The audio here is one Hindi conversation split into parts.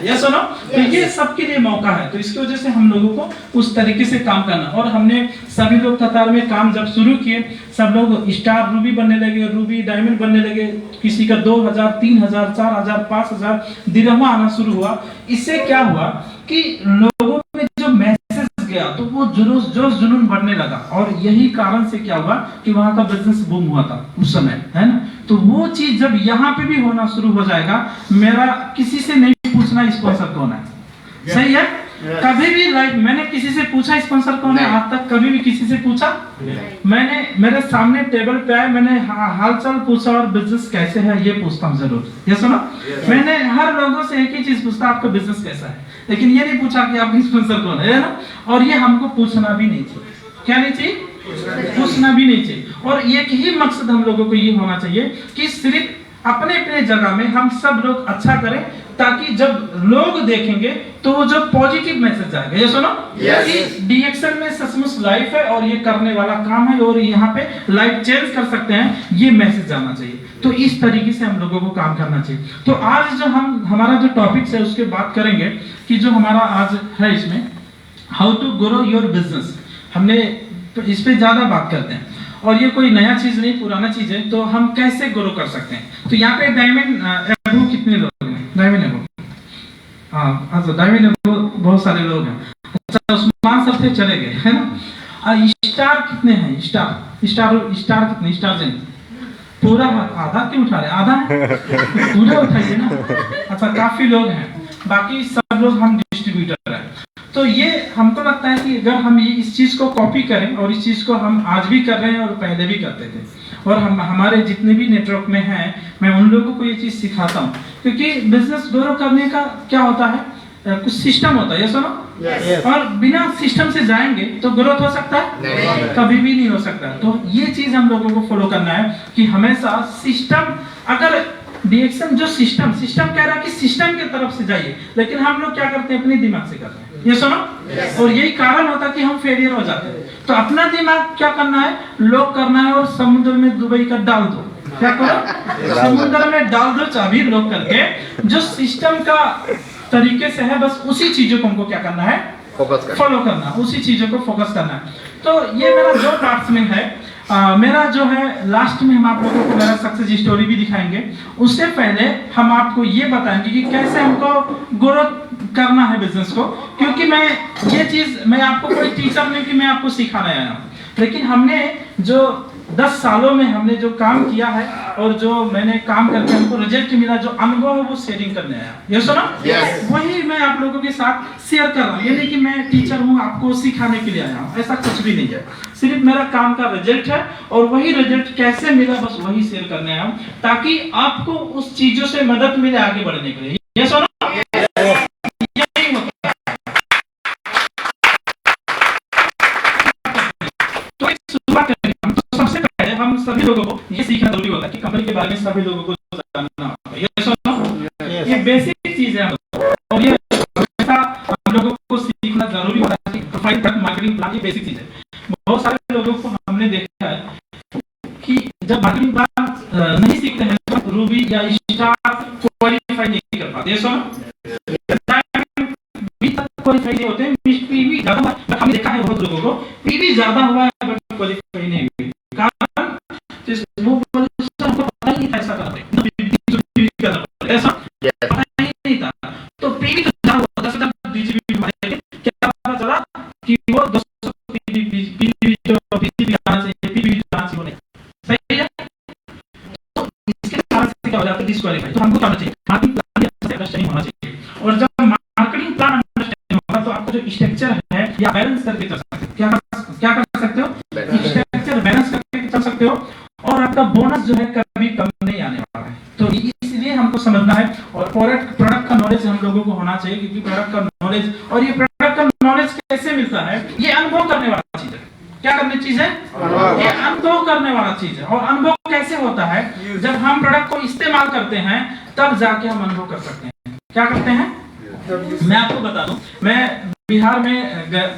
ये सुनो, तो ये सबके लिए मौका है। तो इसकी वजह से हम लोगों को उस तरीके से काम करना, और हमने सभी लोग कतार में काम जब शुरू किए, सब लोग स्टार रूबी बनने लगे, रूबी डायमंड बनने लगे, किसी का 2000, 3000, 4000, 5000 दिरहमा आना शुरू हुआ। इससे क्या हुआ कि लोगों में जो मैसेज गया तो वो जोश जुनून बढ़ने लगा, और यही कारण से क्या हुआ कि वहां का बिजनेस बूम हुआ था उस समय, है ना। तो वो चीज जब यहाँ पे भी होना शुरू हो जाएगा, मेरा किसी से नहीं पूछना स्पॉन्सर कौन है, सही है। कभी भी लाइफ मैंने किसी से पूछा स्पॉन्सर कौन है, आज तक कभी भी किसी से पूछा? मैंने मेरे सामने टेबल पे आए, मैंने हालचाल पूछा और बिजनेस कैसे है ये पूछता हूँ जरूर, ये सुनो। मैंने हर लोगों से एक ही चीज पूछता, आपका बिजनेस कैसा है, लेकिन ये नहीं पूछा कि आपका स्पॉन्सर कौन है ना। और ये हमको पूछना भी नहीं चाहिए, क्या नहीं चाहिए? पूछना भी नहीं चाहिए। और एक ही मकसद हम लोगों को ये होना चाहिए कि सिर्फ अपने अपने जगह में हम सब लोग अच्छा करें, ताकि जब लोग देखेंगे तो वो जो पॉजिटिव मैसेज आएगा। ये सुनो, कि डीएक्सएल में सचमुच लाइफ है और ये करने वाला काम है, और यहाँ पे लाइफ चेंज कर सकते हैं, ये मैसेज आना चाहिए। तो इस तरीके से हम लोगों को काम करना चाहिए। तो आज जो हमारा जो टॉपिक्स है उसके बात करेंगे कि जो हमारा आज है इसमें how to grow your business, हमने इस पे ज्यादा बात करते हैं, और ये कोई नया चीज नहीं, पुराना चीज है। तो हम कैसे ग्रो कर सकते हैं? तो यहाँ पे डायमंड एबो कितने लोग हैं? डायमंड एबो, हाँ अच्छा, डायमंड एबो बहुत सारे लोग हैं। अच्छा, उस्मान सर से चले गए, है ना। स्टार कितने हैं? स्टार कितने? स्टार जन पूरा आधा क्यों उठा रहे? आधा पूरा उठाइए ना। अच्छा, काफी लोग हैं, बाकी सब लोग हम डिस्ट्रीब्यूटर हैं। तो ये हमको लगता है कि अगर हम ये इस चीज को कॉपी करें, और इस चीज को हम आज भी कर रहे हैं और पहले भी करते थे, और हम हमारे जितने भी नेटवर्क में हैं, मैं उन लोगों को ये चीज सिखाता हूँ। क्योंकि बिजनेस ग्रो करने का क्या होता है, कुछ सिस्टम होता है, ये सुनो। और बिना सिस्टम से जाएंगे तो ग्रोथ हो सकता है? कभी भी नहीं हो सकता। तो ये चीज हम लोगों को फॉलो करना है कि हमेशा सिस्टम, अगर डीएक्सएल जो सिस्टम कह रहा है कि सिस्टम की तरफ से जाइए, लेकिन हम लोग क्या करते हैं? अपने दिमाग से करते हैं, ये सुनो। और यही कारण होता है कि हम फेलियर हो जाते हैं। तो अपना दिमाग क्या करना है? लॉक करना है, और समुद्र में दुबई का डाल दो। क्या करो? समुद्र में डाल दो चाबी, लॉक करके। जो सिस्टम का तरीके से है, बस उसी चीजों को हमको क्या करना है? फॉलो करना, उसी चीजों को फोकस करना है। तो ये मेरा जो पार्ट्स में है, मेरा जो है लास्ट में हम आप लोगों को मेरा सक्सेस स्टोरी भी दिखाएंगे। उससे पहले हम आपको ये बताएंगे कि कैसे हमको ग्रोथ करना है बिजनेस को। क्योंकि मैं आपको कोई टीचर नहीं कि मैं आपको सिखाने आया हूँ, लेकिन हमने जो 10 सालों में हमने जो काम किया है, और जो मैंने काम करके हमको रिजल्ट मिला, जो अनुभव है, वो शेयरिंग करने आया। ये सुनो, वही मैं आप लोगों के साथ शेयर कर रहा हूँ। ये नहीं कि मैं टीचर हूँ आपको सिखाने के लिए आया हूँ, ऐसा कुछ भी नहीं है। सिर्फ मेरा काम का रिजल्ट है, और वही रिजल्ट कैसे मिला बस वही शेयर करने आया हूँ, ताकि आपको उस चीजों से मदद मिले आगे बढ़ने के लिए। ये सुनो, हम सभी लोगों को ये सीखना जरूरी होता है कि कंपनी के बारे में सभी लोगों को जानना होता है। ये सुनो, ये बेसिक चीज है, और ये हम लोगों को सीखना जरूरी होता है कि प्रोफाइल तक मार्केटिंग प्लान, ये बेसिक चीज है। बहुत सारे लोगों को हमने देखा है कि जब मार्केटिंग प्लान नहीं सीखते हैं तो रूबी या स्टार क्वालीफाई नहीं कर पाते। ये सुनो, क्वालीफाई नहीं होते, पीवी ज्यादा हुआ। हमने देखा है बहुत लोगों को पीवी ज्यादा हुआ है बट क्वालीफाई नहीं हुई। वो हमको पता ही नहीं था ऐसा करते, ऐसा पता ही नहीं था। तो पीवी तो ज्यादा हुआ, 10 डीजीपी हमारे क्या पता चला कि वो 200 पीवी जो पीवी आना चाहिए, पीवी आना चाहिए, सही है। तो इसके कारण से क्या हो जाता है? डिस्क्वालीफाई। तो हमको करना चाहिए मार्केटिंग प्लान अच्छे से अंडरस्टैंडिंग होना चाहिए, और जब मार्केटिंग प्लान अंडरस्टैंडिंग होगा तो आपको जो स्ट्रक्चर है या बैलेंस करके चल सकते हो। क्या कर सकते हो? स्ट्रक्चर बैलेंस करके चल सकते हो, और आपका बोनस जो है कभी कम नहीं आने वाला है। तो इसलिए हमको समझना है, और प्रोडक्ट का नॉलेज हम लोगों को होना चाहिए। क्योंकि प्रोडक्ट का नॉलेज, और ये प्रोडक्ट का नॉलेज कैसे मिलता है? ये अनुभव करने वाला चीज है। क्या करने चीज है? ये अनुभव करने वाला चीज है। और अनुभव कैसे होता है? जब हम प्रोडक्ट को इस्तेमाल करते हैं तब जाके हम अनुभव कर सकते हैं। क्या करते हैं? मैं आपको बता दूं, मैं बिहार में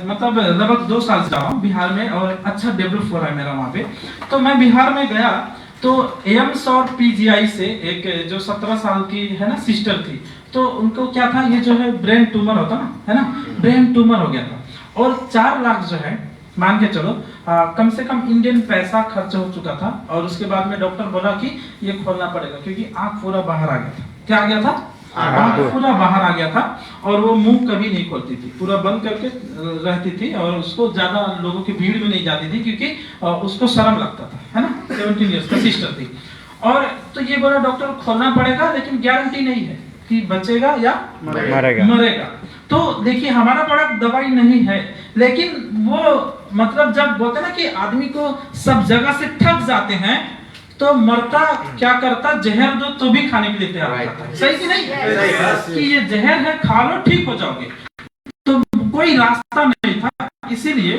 मतलब लगभग 2 साल से रहा हूँ बिहार में, और अच्छा डेवलप हो रहा है मेरा वहाँ पे। तो मैं बिहार में गया, तो एम्स और पीजीआई से एक जो 17 साल की है ना सिस्टर थी, तो उनको क्या था, ये जो है ब्रेन ट्यूमर होता ना, है ना, ब्रेन ट्यूमर हो गया था और 4 लाख जो है मान के चलो कम से कम इंडियन पैसा खर्च हो चुका था। और उसके बाद में डॉक्टर बोला कि ये खोलना पड़ेगा क्योंकि आंख पूरा बाहर आ गया था। क्या आ गया था? आंख पूरा बाहर आ गया था और वो मुंह कभी नहीं खोलती थी, पूरा बंद करके रहती थी और उसको ज्यादा लोगों की भीड़ में नहीं जाती थी क्योंकि उसको शर्म लगता था, है ना। 17 इयर्स का सिस्टर थी और तो ये बोला डॉक्टर खोलना पड़ेगा लेकिन गारंटी नहीं है कि बचेगा या मरेगा। तो देखिए हमारा प्रोडक्ट दवाई नहीं है, लेकिन वो मतलब जब बोलते ना कि आदमी को सब जगह से थक जाते हैं तो मरता क्या करता, जहर दो तो भी खाने के लिए तैयार रहता है। सही कि नहीं? कि ये जहर है, खा लो ठीक हो जाओगे। तो कोई रास्ता नहीं था, इसीलिए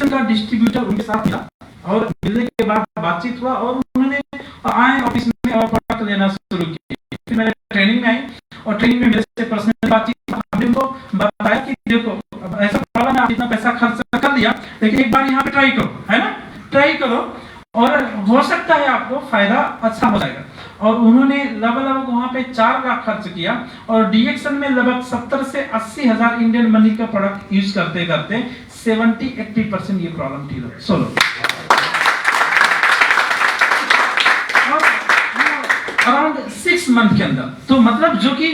का डिस्ट्रीब्यूटर उनके साथ था और मिलने के बाद बातचीत हुआ और उन्होंने आए ऑफिस में और प्रोडक्ट लेना शुरू किया। फिर मैंने ट्रेनिंग में आई और ट्रेनिंग में मेरे से पर्सनल बातचीत, हमने उनको बताया कि देखो ऐसा प्रॉब्लम है, आप इतना पैसा खर्च कर लिया लेकिन एक बार यहाँ पे ट्राई करो, है ना, ट्राई करो और हो सकता है आपको फायदा अच्छा हो जाएगा। और उन्होंने लगभग वहां पे 4 लाख खर्च किया और डीएक्शन में लगभग 70 से 80 हजार इंडियन मनी का प्रोडक्ट यूज करते करते 70-80% ये प्रॉब्लम ठीक है सोलो। अराउंड 6 मंथ के अंदर, तो मतलब जो कि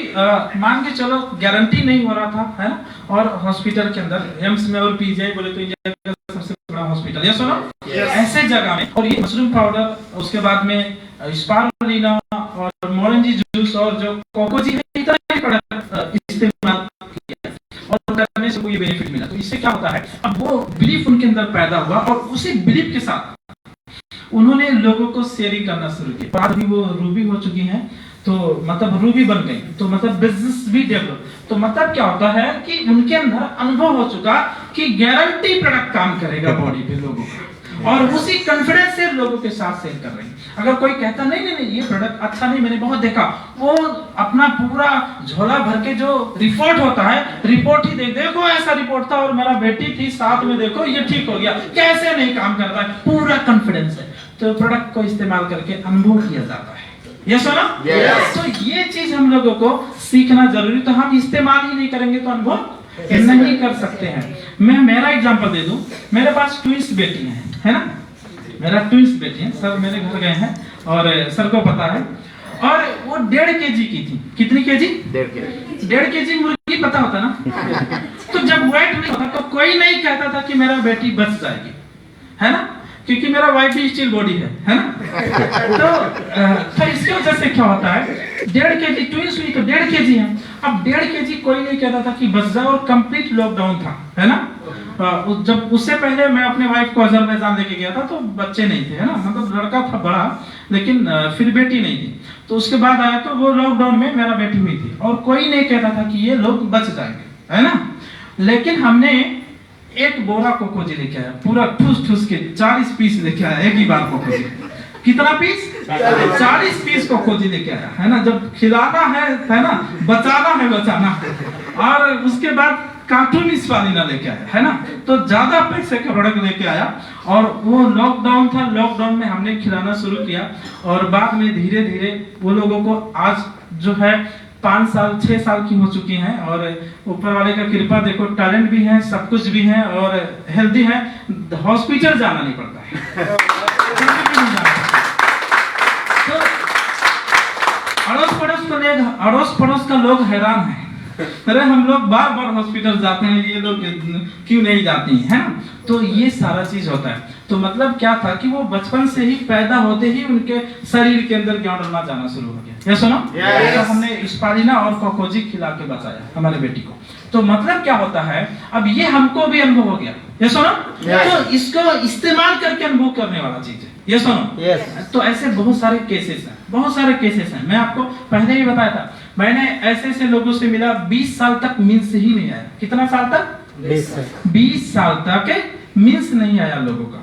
मान के चलो गारंटी नहीं हो रहा था, है ना। और हॉस्पिटल के अंदर एम्स में और पीजीआई बोले तो इंडिया का सबसे बड़ा हॉस्पिटल, ये सुनो ऐसे जगह में, और ये मशरूम पाउडर, उसके बाद में स्पारुलिना और मोरेंजी जूस और जो कोकोजी है, इतना ही प्रोडक्ट इस्तेमाल किया और करने से कोई बेनिफिट मिला। तो इससे क्या होता है, अब वो बिलीफ उनके अंदर पैदा हुआ और उसी बिलीफ के साथ उन्होंने लोगों को शेयरिंग करना शुरू किया। बाद भी वो रूबी हो चुकी हैं, तो मतलब रूबी बन गई, तो मतलब बिजनेस भी डेवलप। तो मतलब क्या होता है कि उनके अंदर अनुभव हो चुका कि गारंटी प्रोडक्ट काम करेगा बॉडी पे लोगों को, और उसी कॉन्फिडेंस से लोगों के साथ सेल कर रहे हैं। अगर कोई कहता नहीं ये प्रोडक्ट अच्छा नहीं, मैंने बहुत देखा, वो अपना पूरा झोला भर के जो रिपोर्ट होता है, रिपोर्ट ही देखो ऐसा रिपोर्ट था और मेरा बेटी थी साथ में, देखो ये ठीक हो गया, कैसे नहीं काम करता है, पूरा कॉन्फिडेंस है। तो प्रोडक्ट को इस्तेमाल करके अनुभव किया जाता है, ये सुना। तो ये चीज हम लोगों को सीखना जरूरी, तो हम इस्तेमाल ही नहीं करेंगे तो अनुभव नहीं कर सकते हैं। मैं मेरा एग्जांपल दे दूं, मेरे पास ट्विंस बेटी हैं, है ना, मेरा ट्विंस बेटी है, सर मेरे घर गए हैं और सर को पता है, और वो 1.5 kg की थी। कितनी केजी? 1.5 kg मुर्गी पता होता ना। तो जब वेट नहीं होता तो कोई नहीं कहता था कि मेरा बेटी बच जाएगी, है ना, क्योंकि मेरा वाइफ भी स्टील बॉडी है ना। तो इसकी वजह से क्या होता है, 1.5 kg ट्विंस हुई तो 1.5 kg है। अब 1.5 kg कोई नहीं कहता था कि बच जाए, और कंप्लीट लॉकडाउन था, है ना। जब उससे पहले मैं अपने वाइफ को अजरबैजान लेके गया था तो बच्चे नहीं थे, है ना, मतलब लड़का था बड़ा लेकिन फिर बेटी नहीं थी। तो उसके बाद आया तो वो लॉकडाउन में मेरा बेटी हुई थी और कोई नहीं कहता था कि ये लोग बच जाएंगे, है ना। लेकिन हमने एक बोरा कोकोजी लेके आया, पूरा ठूस ठूस के 40 पीस लेके आया एक ही बार कोकोजी। कितना पीस? 40 पीस कोकोजी लेके आया, है ना। जब खिलाना है ना, बचाना। और उसके बाद कार्टून इस वाली ना लेके आया, है ना। तो ज्यादा पैसे का प्रोडक्ट लेके आया और वो लॉकडाउन था, लॉकडाउन में हमने खिलाना शुरू किया और बाद में धीरे धीरे वो लोगों को आज जो है 5 साल 6 साल की हो चुकी हैं और ऊपर वाले का कृपा देखो, टैलेंट भी है, सब कुछ भी है और हेल्दी है, हॉस्पिटल जाना नहीं पड़ता है। तो अड़ोस पड़ोस का लोग हैरान है, अरे हम लोग बार बार हॉस्पिटल जाते हैं, ये लोग क्यों नहीं जाती हैं, है ना। तो ये सारा चीज होता है। तो मतलब क्या था कि वो बचपन से ही पैदा होते ही उनके शरीर के अंदर ज्ञान जाना शुरू हो गया, ये सुनो। तो हमने स्पारुलिना और कोकोजी खिला के बचाया हमारे बेटी को। तो मतलब क्या होता है, अब ये हमको भी अनुभव हो गया, ये सुनो। तो इसको इस्तेमाल करके अनुभव करने वाला चीज है, ये सुनो। तो ऐसे बहुत सारे केसेस हैं, मैं आपको पहले ही बताया था। मैंने ऐसे लोगों से मिला 20 साल तक मींस ही नहीं आया। कितना साल तक? 20 साल तक मींस नहीं आया लोगों का।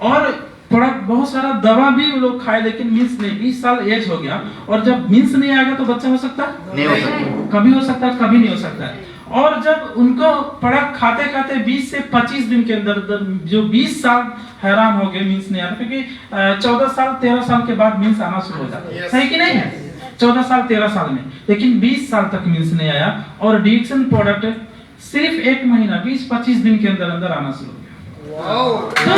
और प्रोडक्ट बहुत सारा दवा भी वो लोग खाए लेकिन मींस नहीं। 20 साल एज हो गया और जब मींस नहीं आएगा तो बच्चा हो सकता है? नहीं हो सकता। कभी हो सकता है, कभी नहीं हो सकता है। और जब उनको प्रोडक्ट खाते खाते 20 से 25 दिन के अंदर जो 20 साल हैरान हो गए, मीन्स नहीं आता, क्योंकि 14 साल 13 साल के बाद मीन्स आना शुरू हो जाता है, सही कि नहीं है? 14 साल 13 साल में, लेकिन 20 साल तक मीन्स नहीं आया, और डिएक्शन प्रोडक्ट सिर्फ 1 महीना 20-25 दिन के अंदर अंदर आना शुरू हो गया।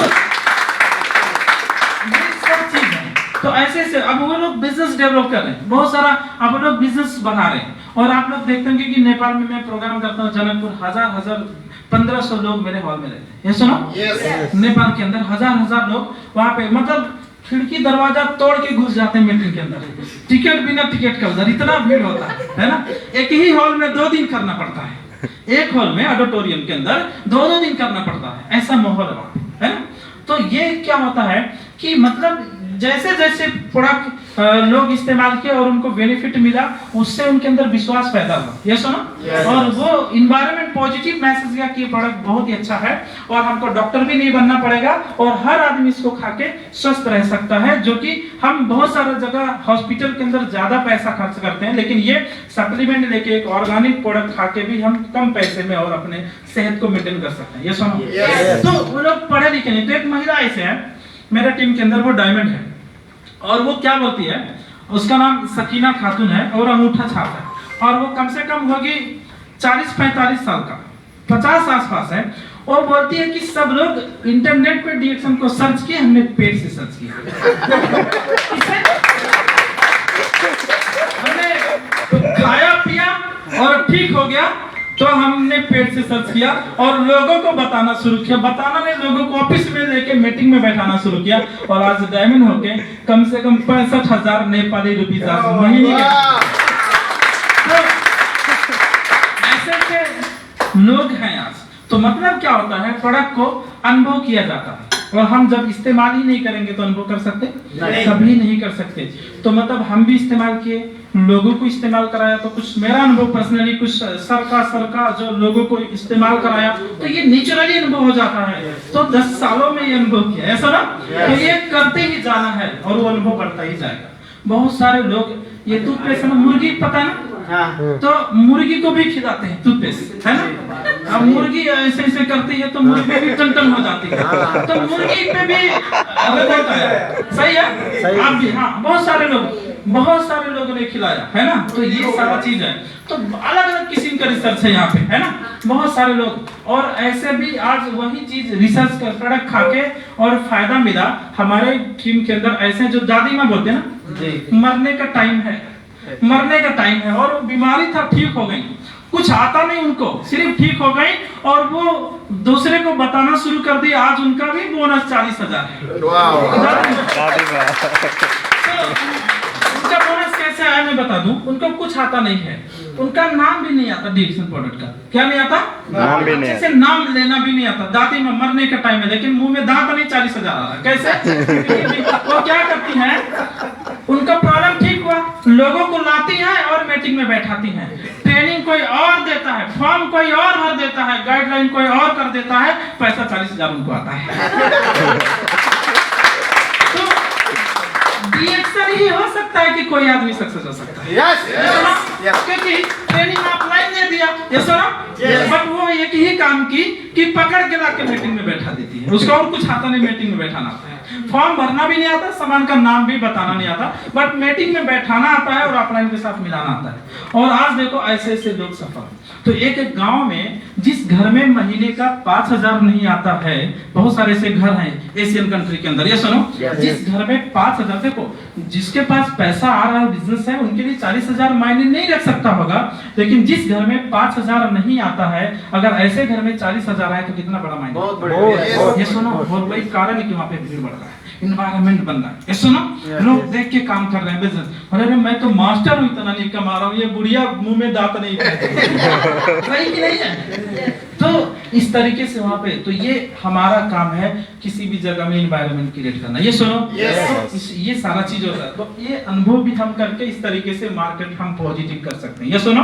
तो ऐसे से अब वो लोग बिजनेस डेवलप कर रहे हैं, बहुत सारा अब वो लोग बिजनेस बढ़ा रहे हैं। और आप लोग देखते होंगे कि नेपाल में मैं प्रोग्राम करता हूँ, जनकपुर 1000 1500 लोग मेरे हॉल में रहते हैं, ये सुनो। नेपाल के अंदर 1000 लोग वहाँ पे, मतलब खिड़की दरवाजा तोड़ के घुस जाते हैं मीटिंग के अंदर, टिकट बिना टिकट का उधर इतना भीड़ होता है ना। एक ही हॉल में 2 दिन करना पड़ता है, एक हॉल में ऑडिटोरियम के अंदर 2 दिन करना पड़ता है, ऐसा माहौल है ना। तो ये क्या होता है कि मतलब जैसे जैसे प्रोडक्ट लोग इस्तेमाल किए और उनको बेनिफिट मिला, उससे उनके अंदर विश्वास पैदा हुआ, ये सुनो। और वो इन्वायरमेंट पॉजिटिव मैसेज किया कि ये प्रोडक्ट बहुत ही अच्छा है और हमको डॉक्टर भी नहीं बनना पड़ेगा और हर आदमी इसको खा के स्वस्थ रह सकता है। जो कि हम बहुत सारा जगह हॉस्पिटल के अंदर ज्यादा पैसा खर्च करते हैं, लेकिन ये सप्लीमेंट लेके एक ऑर्गेनिक प्रोडक्ट खा के भी हम कम पैसे में और अपने सेहत को मेंटेन कर सकते हैं, ये सुनो। तो वो लोग पढ़े लिखे नहीं। तो एक महिला ऐसे है मेरा टीम के अंदर, वो डायमंड है, और वो क्या बोलती है, उसका नाम सकीना खातून है और अंगूठा छाप है, और वो कम से कम होगी 40-45 साल का, 50 आसपास है। और बोलती है कि सब लोग इंटरनेट पे डिएक्शन को सर्च किए, हमने पेट से सर्च किया। हमने खाया पिया और ठीक हो गया, तो हमने पेट से सर्च किया और लोगों को बताना शुरू किया, बताना नहीं, लोगों को ऑफिस में लेके मीटिंग में बैठाना शुरू किया, और आज डायमंड होके कम से कम 65,000 नेपाली रुपीस महीने के। तो ऐसे के लोग हैं आज। तो मतलब क्या होता है, प्रोडक्ट को अनुभव किया जाता है, और हम जब इस्तेमाल ही नहीं करेंगे तो अनुभव कर सकते नहीं, कभी नहीं कर सकते। तो मतलब हम भी इस्तेमाल किए, लोगों को इस्तेमाल कराया, तो कुछ मेरा अनुभव पर्सनली, कुछ सर का जो लोगों को इस्तेमाल कराया, तो ये नेचुरली अनुभव हो जाता है। तो 10 सालों में ये अनुभव किया, ऐसा ना। तो ये करते ही जाना है और वो अनुभव बढ़ता ही जाएगा। बहुत सारे लोग ये टूथपेस्ट है ना, मुर्गी पता है ना, तो मुर्गी को भी खिलाते हैं टूथपेस्ट, है ना। अब मुर्गी ऐसे ऐसे करती है तो मुर्गी भी टन हो जाती है, तो मुर्गी पे भी होता है, सही है। आप भी, हाँ, बहुत सारे लोगों ने खिलाया, है ना। तो ये सारा चीज है। तो अलग अलग किस्म का रिसर्च है यहाँ पे, है ना, बहुत सारे लोग। और ऐसे भी आज वही चीज रिसर्च कर प्रोडक्ट खा के और फायदा मिला। हमारे टीम के अंदर ऐसे जो दादी माँ बोलते हैं ना, मरने का टाइम है, और वो बीमारी था, ठीक हो गई, कुछ आता नहीं उनको, सिर्फ ठीक हो गई, और वो दूसरे को बताना शुरू कर दिया। आज उनका भी बोनस 40,000 है। उनका बोनस कैसे आया मैं बता दूं। उनको कुछ आता नहीं है, उनका नाम भी नहीं आता डिएक्शन प्रोडक्ट का। क्या नहीं आता? नाम भी नहीं, जैसे नाम लेना भी नहीं आता। दादी में मरने का टाइम है, लेकिन मुंह में दांत नहीं, 40,000 आ रहा। कैसे? वो क्या करती हैं, उनका प्रॉब्लम ठीक हुआ, लोगों को लाती है और मीटिंग में बैठाती है, ट्रेनिंग कोई और देता है, फॉर्म कोई और भर देता है, गाइडलाइन कोई और कर देता है, पैसा 40,000 उनको आता है। डिएक्शन ही हो सकता है कि कोई आदमी सक्सेस हो सकता है। क्योंकि ट्रेनिंग ऑफलाइन दे दिया, ये सुनो, बट वो एक ही काम की कि पकड़ के लाके मीटिंग में बैठा देती है। उसको और कुछ आता नहीं, मीटिंग में बैठाना आता है, फॉर्म भरना भी नहीं आता, सामान का नाम भी बताना नहीं आता, बट मीटिंग में बैठाना आता है और ऑफलाइन के साथ मिलाना आता है। और आज देखो ऐसे ऐसे लोग सफल। तो एक गांव में जिस घर में महीने का 5,000 नहीं आता है, बहुत सारे ऐसे घर हैं एशियन कंट्री के अंदर, ये सुनो, जिस घर में 5,000, देखो जिसके पास पैसा आ रहा है, बिजनेस है, उनके लिए 40,000 मायने नहीं रख सकता होगा, लेकिन जिस घर में 5,000 नहीं आता है, अगर ऐसे घर में 40,000 आए तो कितना बड़ा मायने। बहुत बड़ा। ये सुनो, बहुत बड़ी कारण है कि वहाँ पे भीड़ बढ़ रहा है, इन्वायरमेंट बन रहा है। ये सुनो, लोग देख के काम कर रहे हैं बिजनेस, अरे मैं तो मास्टर हूँ, इतना नहीं कमा रहा हूँ, ये बुढ़िया मुंह में दांत नहीं सही कि नहीं है। तो इस तरीके से वहाँ पे, तो ये हमारा काम है किसी भी जगह में इन्वायरमेंट क्रिएट करना। ये सुनो, ये सारा चीज होता है। तो ये अनुभव भी हम करके इस तरीके से मार्केट हम पॉजिटिव कर सकते हैं। ये सुनो,